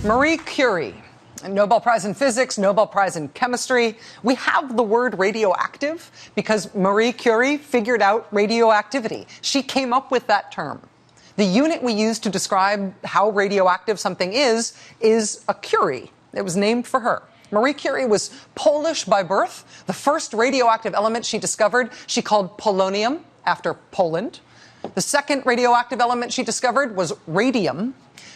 Marie Curie, Nobel Prize in Physics, Nobel Prize in Chemistry. We have the word radioactive because Marie Curie figured out radioactivity. She came up with that term. The unit we use to describe how radioactive something is a curie. It was named for her. Marie Curie was Polish by birth. The first radioactive element she discovered, she called polonium, after Poland. The second radioactive element she discovered was radium.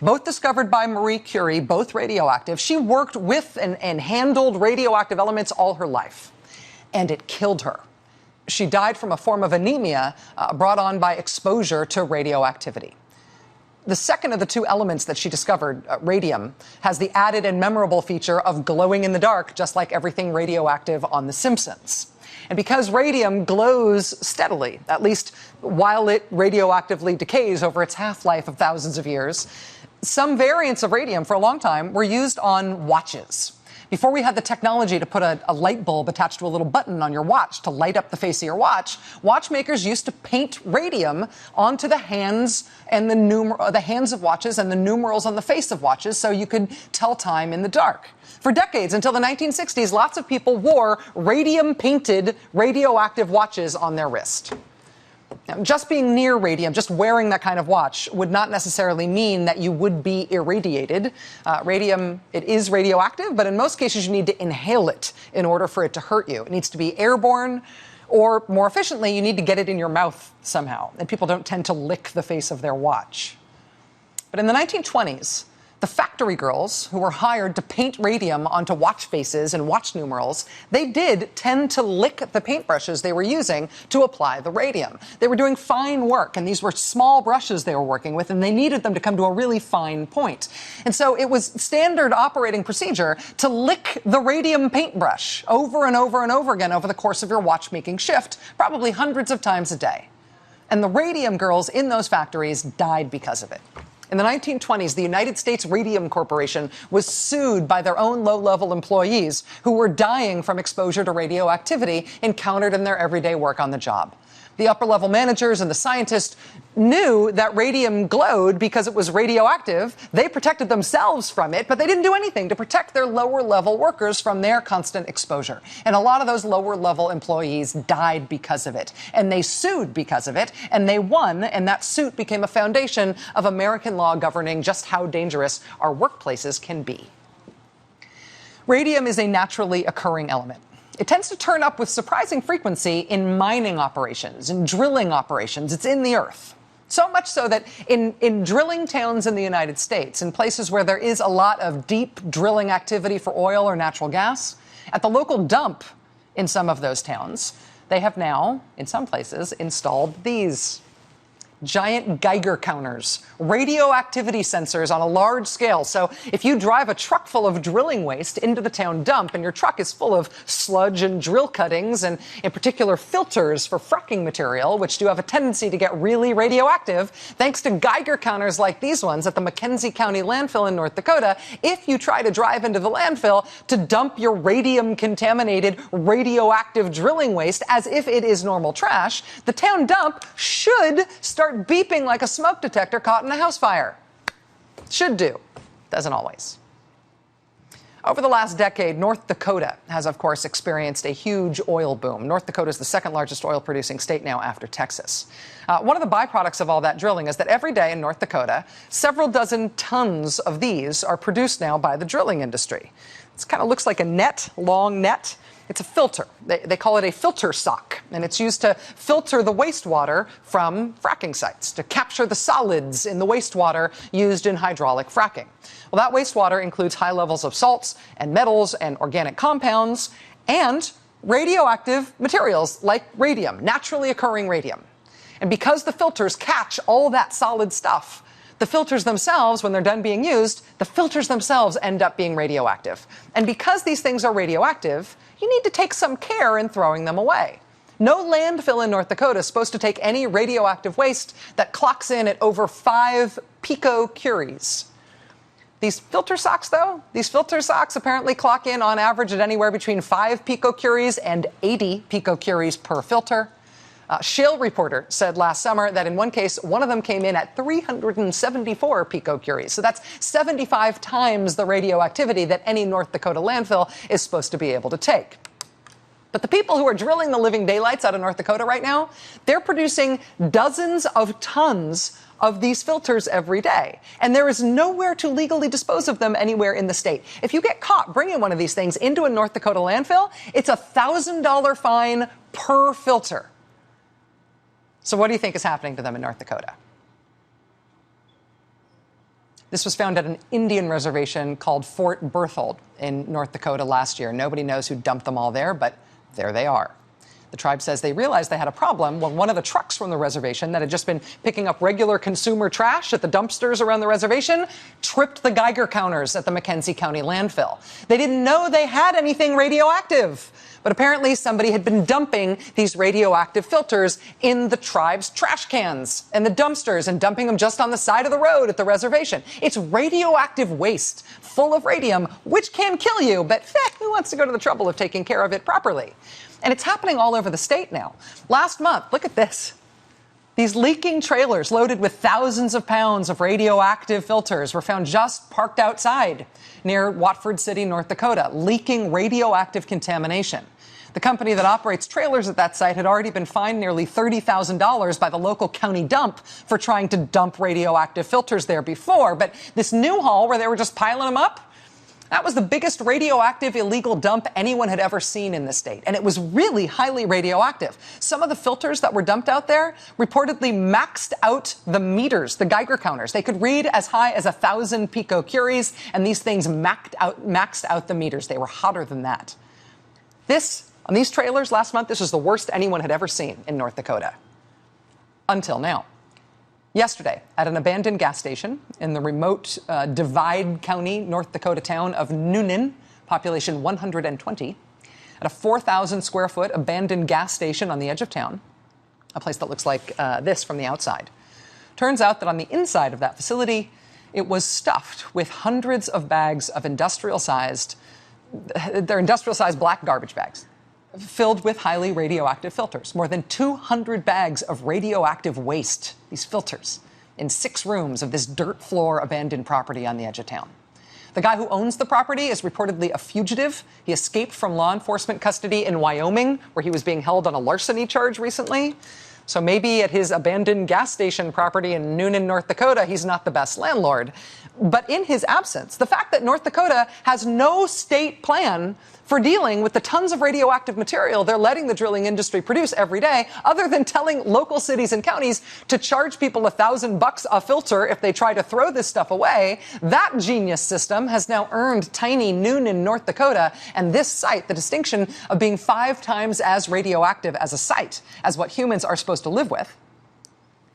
Both discovered by Marie Curie, both radioactive. She worked with and handled radioactive elements all her life, and it killed her. She died from a form of anemia brought on by exposure to radioactivity. The second of the two elements that she discovered, radium, has the added and memorable feature of glowing in the dark, just like everything radioactive on The Simpsons. And because radium glows steadily, at least while it radioactively decays over its half-life of thousands of years, some variants of radium for a long time were used on watches. Before we had the technology to put a light bulb attached to a little button on your watch to light up the face of your watch, watchmakers used to paint radium onto the hands and the hands of watches and the numerals on the face of watches so you could tell time in the dark. For decades, until the 1960s, lots of people wore radium-painted radioactive watches on their wrist. Now, just being near radium, just wearing that kind of watch, would not necessarily mean that you would be irradiated. Radium, it is radioactive, but in most cases you need to inhale it in order for it to hurt you. It needs to be airborne, or more efficiently, you need to get it in your mouth somehow. And people don't tend to lick the face of their watch. But in the 1920s, the factory girls who were hired to paint radium onto watch faces and watch numerals, they did tend to lick the paintbrushes they were using to apply the radium. They were doing fine work, and these were small brushes they were working with, and they needed them to come to a really fine point. And so it was standard operating procedure to lick the radium paintbrush over and over and over again over the course of your watchmaking shift, probably hundreds of times a day. And the radium girls in those factories died because of it. In the 1920s, the United States Radium Corporation was sued by their own low-level employees who were dying from exposure to radioactivity encountered in their everyday work on the job. The upper-level managers and the scientists knew that radium glowed because it was radioactive. They protected themselves from it, but they didn't do anything to protect their lower-level workers from their constant exposure. And a lot of those lower-level employees died because of it. And they sued because of it, and they won, and that suit became a foundation of American law governing just how dangerous our workplaces can be. Radium is a naturally occurring element. It tends to turn up with surprising frequency in mining operations, in drilling operations. It's in the earth. So much so that in drilling towns in the United States, in places where there is a lot of deep drilling activity for oil or natural gas, at the local dump in some of those towns, they have now, in some places, installed these giant Geiger counters, radioactivity sensors on a large scale. So if you drive a truck full of drilling waste into the town dump and your truck is full of sludge and drill cuttings and in particular filters for fracking material, which do have a tendency to get really radioactive, thanks to Geiger counters like these ones at the McKenzie County landfill in North Dakota, if you try to drive into the landfill to dump your radium-contaminated radioactive drilling waste as if it is normal trash, the town dump should start beeping like a smoke detector caught in a house fire. Should do. Doesn't always. Over the last decade, North Dakota has, of course, experienced a huge oil boom. North Dakota is the second largest oil-producing state now after Texas. One of the byproducts of all that drilling is that every day in North Dakota, several dozen tons of these are produced now by the drilling industry. It kind of looks like a net, long net. It's a filter. They call it a filter sock, and it's used to filter the wastewater from fracking sites, to capture the solids in the wastewater used in hydraulic fracking. Well, that wastewater includes high levels of salts and metals and organic compounds and radioactive materials like radium, naturally occurring radium. And because the filters catch all that solid stuff, the filters themselves, when they're done being used, the filters themselves end up being radioactive. And because these things are radioactive, you need to take some care in throwing them away. No landfill in North Dakota is supposed to take any radioactive waste that clocks in at over 5 picocuries. These filter socks, though, these filter socks apparently clock in on average at anywhere between 5 picocuries and 80 picocuries per filter. Shale Reporter said last summer that in one case, one of them came in at 374 picocuries. So that's 75 times the radioactivity that any North Dakota landfill is supposed to be able to take. But the people who are drilling the living daylights out of North Dakota right now, they're producing dozens of tons of these filters every day. And there is nowhere to legally dispose of them anywhere in the state. If you get caught bringing one of these things into a North Dakota landfill, it's a $1,000 fine per filter. So what do you think is happening to them in North Dakota? This was found at an Indian reservation called Fort Berthold in North Dakota last year. Nobody knows who dumped them all there, but there they are. The tribe says they realized they had a problem when one of the trucks from the reservation that had just been picking up regular consumer trash at the dumpsters around the reservation tripped the Geiger counters at the McKenzie County landfill. They didn't know they had anything radioactive, but apparently somebody had been dumping these radioactive filters in the tribe's trash cans and the dumpsters and dumping them just on the side of the road at the reservation. It's radioactive waste full of radium, which can kill you, but who wants to go to the trouble of taking care of it properly? And it's happening all over the state now. Last month, look at this. These leaking trailers loaded with thousands of pounds of radioactive filters were found just parked outside near Watford City, North Dakota, leaking radioactive contamination. The company that operates trailers at that site had already been fined nearly $30,000 by the local county dump for trying to dump radioactive filters there before. But this new haul where they were just piling them up, that was the biggest radioactive illegal dump anyone had ever seen in the state. And it was really highly radioactive. Some of the filters that were dumped out there reportedly maxed out the meters, the Geiger counters. They could read as high as 1,000 picocuries, and these things maxed out the meters. They were hotter than that. On these trailers last month, this was the worst anyone had ever seen in North Dakota. Until now. Yesterday, at an abandoned gas station in the remote Divide County, North Dakota town of Newnan, population 120, at a 4,000 square foot abandoned gas station on the edge of town, a place that looks like this from the outside. Turns out that on the inside of that facility, it was stuffed with hundreds of bags of industrial-sized black garbage bags, filled with highly radioactive filters. More than 200 bags of radioactive waste, these filters, in 6 rooms of this dirt floor abandoned property on the edge of town. The guy who owns the property is reportedly a fugitive. He escaped from law enforcement custody in Wyoming, where he was being held on a larceny charge recently. So maybe at his abandoned gas station property in Newnan, North Dakota, he's not the best landlord. But in his absence, the fact that North Dakota has no state plan for dealing with the tons of radioactive material they're letting the drilling industry produce every day, other than telling local cities and counties to charge people $1,000 a filter if they try to throw this stuff away, that genius system has now earned tiny Newnan, North Dakota, and this site the distinction of being 5 times as radioactive as a site as what humans are supposed to live with.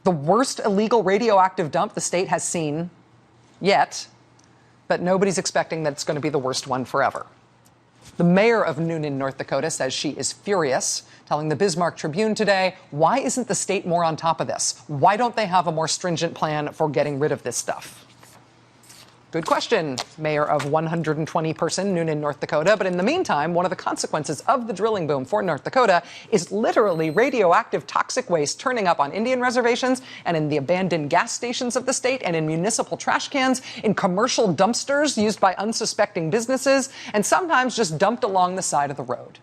The worst illegal radioactive dump the state has seen yet, but nobody's expecting that it's going to be the worst one forever. The mayor of Newnan, North Dakota, says she is furious, telling the Bismarck Tribune today, why isn't the state more on top of this? Why don't they have a more stringent plan for getting rid of this stuff? Good question, mayor of 120-person Newnan, North Dakota. But in the meantime, one of the consequences of the drilling boom for North Dakota is literally radioactive toxic waste turning up on Indian reservations and in the abandoned gas stations of the state and in municipal trash cans, in commercial dumpsters used by unsuspecting businesses, and sometimes just dumped along the side of the road.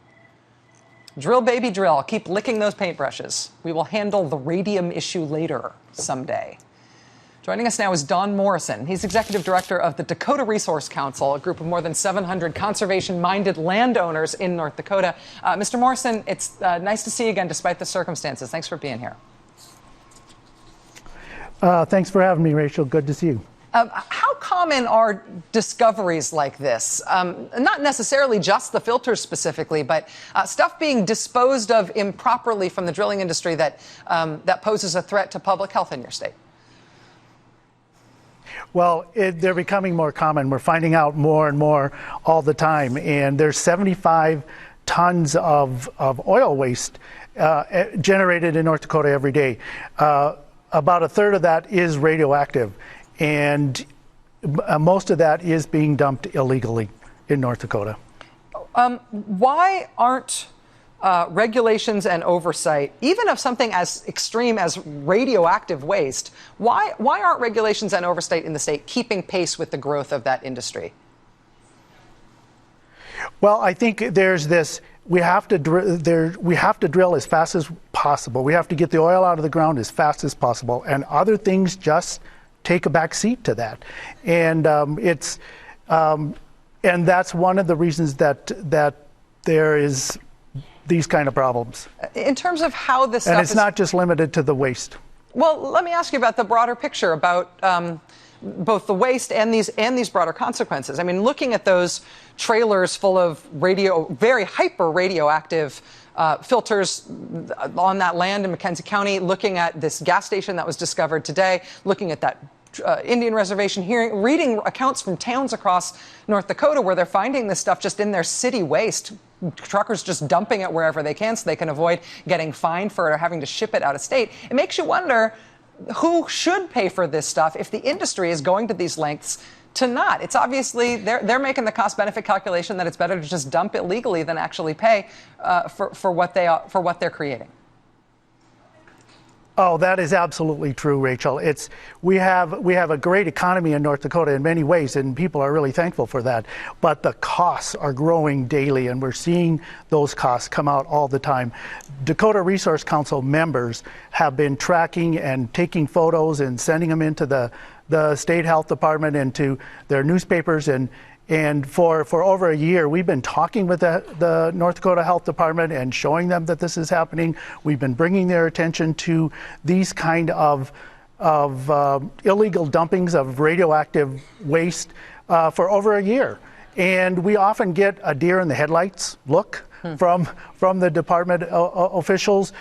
Drill, baby, drill. Keep licking those paintbrushes. We will handle the radium issue later someday. Joining us now is Don Morrison. He's executive director of the Dakota Resource Council, a group of more than 700 conservation-minded landowners in North Dakota. Mr. Morrison, it's nice to see you again despite the circumstances. Thanks for being here. Thanks for having me, Rachel. Good to see you. How common are discoveries like this? Not necessarily just the filters specifically, but stuff being disposed of improperly from the drilling industry that poses a threat to public health in your state? Well, they're becoming more common. We're finding out more and more all the time. And there's 75 tons of oil waste generated in North Dakota every day. About a third of that is radioactive. And most of that is being dumped illegally in North Dakota. Why aren't regulations and oversight, even of something as extreme as radioactive waste, why aren't regulations and oversight in the state keeping pace with the growth of that industry? Well, I think there's this. We have to drill as fast as possible. We have to get the oil out of the ground as fast as possible, and other things just take a back seat to that. And and that's one of the reasons that there is these kind of problems. In terms of how this stuff and it's not just limited to the waste. Well, let me ask you about the broader picture about both the waste and these broader consequences. I mean, looking at those trailers full of very hyper radioactive filters on that land in McKenzie County, looking at this gas station that was discovered today, looking at that Indian reservation, reading accounts from towns across North Dakota where they're finding this stuff just in their city waste, truckers just dumping it wherever they can so they can avoid getting fined for it or having to ship it out of state. It makes you wonder who should pay for this stuff if the industry is going to these lengths to not. It's obviously they're making the cost-benefit calculation that it's better to just dump it legally than actually pay for what they're creating. Oh, that is absolutely true, Rachel. We have a great economy in North Dakota in many ways, and people are really thankful for that. But the costs are growing daily, and we're seeing those costs come out all the time. Dakota Resource Council members have been tracking and taking photos and sending them into the state health department and to their newspapers. And for over a year, we've been talking with the North Dakota Health Department and showing them that this is happening. We've been bringing their attention to these kind of illegal dumpings of radioactive waste for over a year. And we often get a deer in the headlights look from the department officials.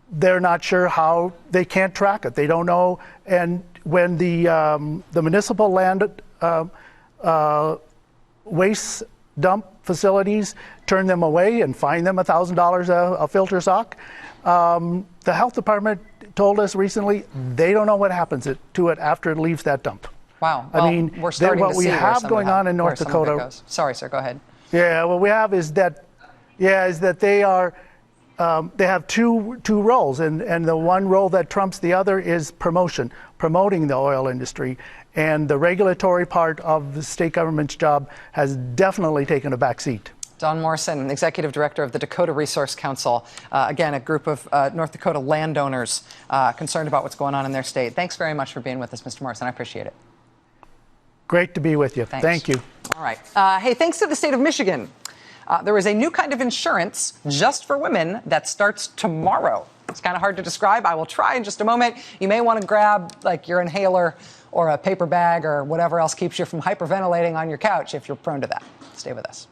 They're not sure how, they can't track it. They don't know. And when the municipal land waste dump facilities turn them away and fine them $1,000 a filter sock. The health department told us recently they don't know what happens to it after it leaves that dump. Wow. Well, I mean, we're starting what to we see have going on in North Dakota. Sorry, sir. Go ahead. Yeah, what we have is that they are. They have two roles, and the one role that trumps the other is promoting the oil industry. And the regulatory part of the state government's job has definitely taken a back seat. Don Morrison, Executive Director of the Dakota Resource Council, again, a group of North Dakota landowners concerned about what's going on in their state. Thanks very much for being with us, Mr. Morrison. I appreciate it. Great to be with you. Thanks. Thank you. All right. Hey, thanks to the state of Michigan. There is a new kind of insurance just for women that starts tomorrow. It's kind of hard to describe. I will try in just a moment. You may want to grab like your inhaler or a paper bag or whatever else keeps you from hyperventilating on your couch if you're prone to that. Stay with us.